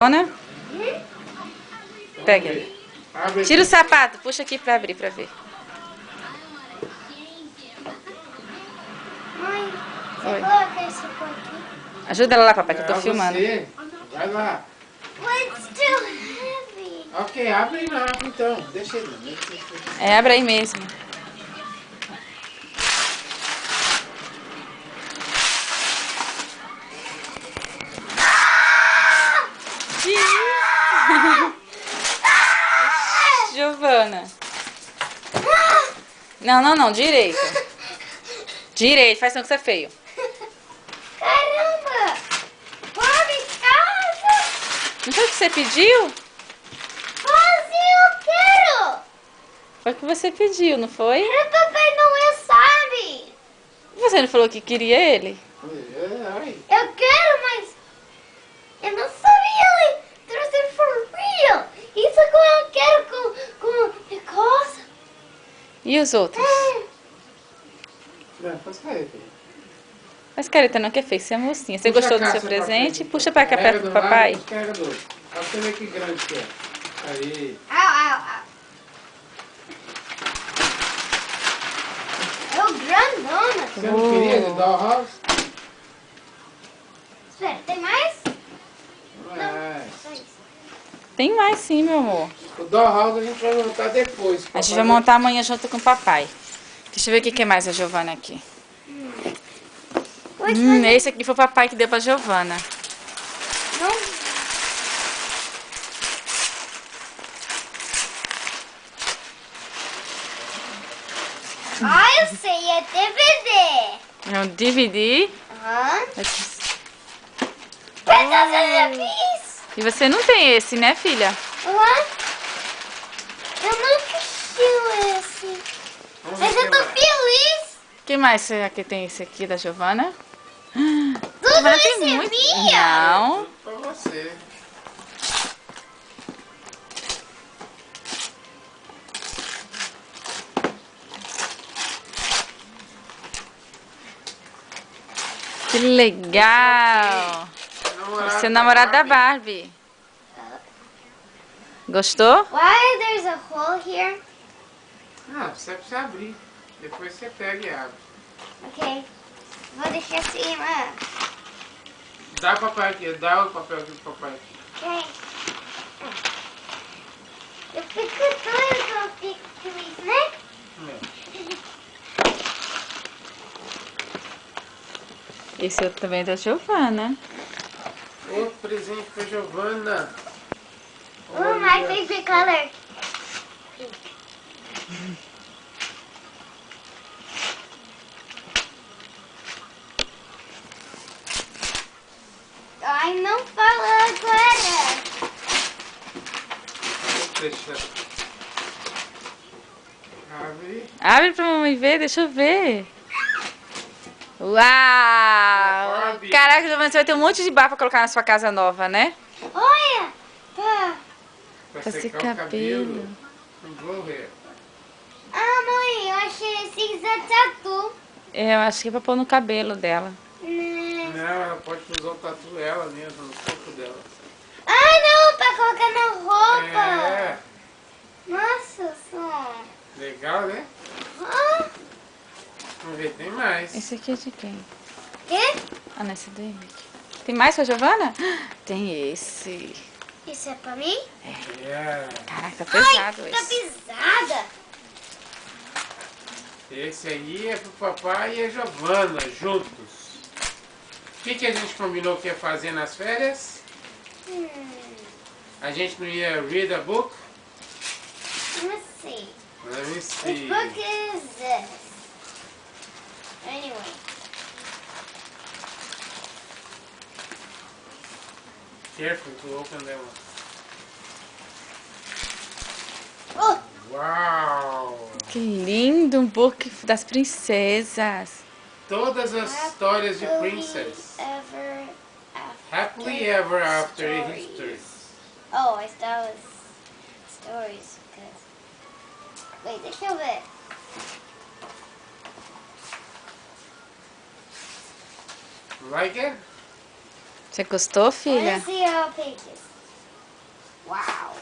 Ana? Pega ele. Tira o sapato, puxa aqui pra abrir, pra ver. Mãe, você Oi. coloca esse aqui? Ajuda ela lá, papai, que eu tô filmando. Você. Vai lá. But it's too heavy. Ok, abre aí, não, abre então. Deixa ele. É, abre aí mesmo. Giovana. Não, direito. Direito, faz som que você é feio. Caramba! Vamos em casa! Não foi o que você pediu? Eu quero! Foi o que você pediu, não foi? O Papai Noel sabe! Você não falou que queria ele? Eu quero, mas eu não sabia ele trouxe for real. Isso que eu quero com coisa. E os outros? Não, faz careta aí. Mas careta não, que é feio, você é mocinha. Você Puxa gostou a do seu caixa pra presente? frente. Puxa pra cá Carrega perto do do lado, papai. descarrega do outro. Olha pra você ver que grande que é. Aí. Au. É o grandona. Você não queria de dollhouse? Espera, tem mais? Não. Só isso. Tem mais sim, meu amor. O dollhouse a gente vai montar depois. A gente vai montar amanhã junto com o papai. Deixa eu ver o que mais a Giovana aqui. Esse aqui foi o papai que deu pra Giovana. Não. Eu sei, é DVD. É um DVD. Aham. Princesa E você não tem esse, né, filha? Aham. Eu nunca tinha esse. Mas eu tô feliz. Que mais será que tem esse aqui da Giovana? Tudo Giovana isso tem é muito. minha. Não. Pra você. Que legal. Seu namorado da Barbie. Gostou? Why there's a hole here? Não, você precisa abrir. Depois você pega e abre. Ok. Vou deixar assim, mano. Dá o papai aqui, dá o papel aqui pro papai. Ok. Eu fico doido que eu fico feliz, né? Esse outro também é da Giovana. Outro presente pra Giovana. Oh, my favorite color. Ai, não fala agora. Deixa. Abre. Abre pra mamãe ver, deixa eu ver. Uau! Barbie. Caraca, Giovana, você vai ter um monte de bar pra colocar na sua casa nova, né? Olha. Tá. Pra secar secar o o cabelo. cabelo. Um blow hair. Ah, mãe, eu achei cinza tatu. É, eu acho que é pra pôr no cabelo dela. Né? Não, ela pode usar o tatu ela mesmo, no corpo dela. Ah, não, pra colocar na roupa. É, Nossa, só. legal, né? Ah, Vamos ver, tem mais. Esse aqui é de quem? quê? Ah, não, esse é do Henrique. Tem mais pra Giovana? Tem esse. Isso é pra mim? É. Caraca, tá pesado Ai, tá esse. pesada. Esse aí é pro papai e a Giovana, juntos. O que a gente combinou que ia fazer nas férias? A gente não ia read a book? Let's see. Let me Which see. book is this? Anyway. Careful to open them. Oh, Uau! Que lindo, um book das princesas. Todas as histórias de Princess. Ever after Happily Ever After stories. Histories. Oh, I thought it was stories. Cause... Wait, deixa eu ver. Like it? Você gostou, Olha filha? assim, ó, pages. Wow.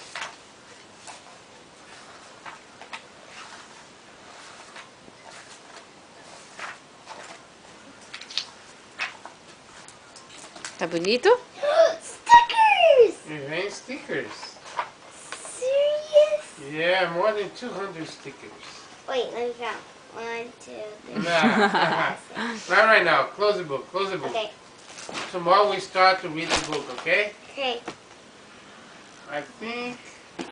Tá bonito? Stickers! E vem stickers. Serious? Yeah, more than 200 stickers. Wait, let me count. 1, 2, 3. Nah. Not right now. Close the book. Close the book. Okay. Tomorrow we start to read the book, okay? Okay. I think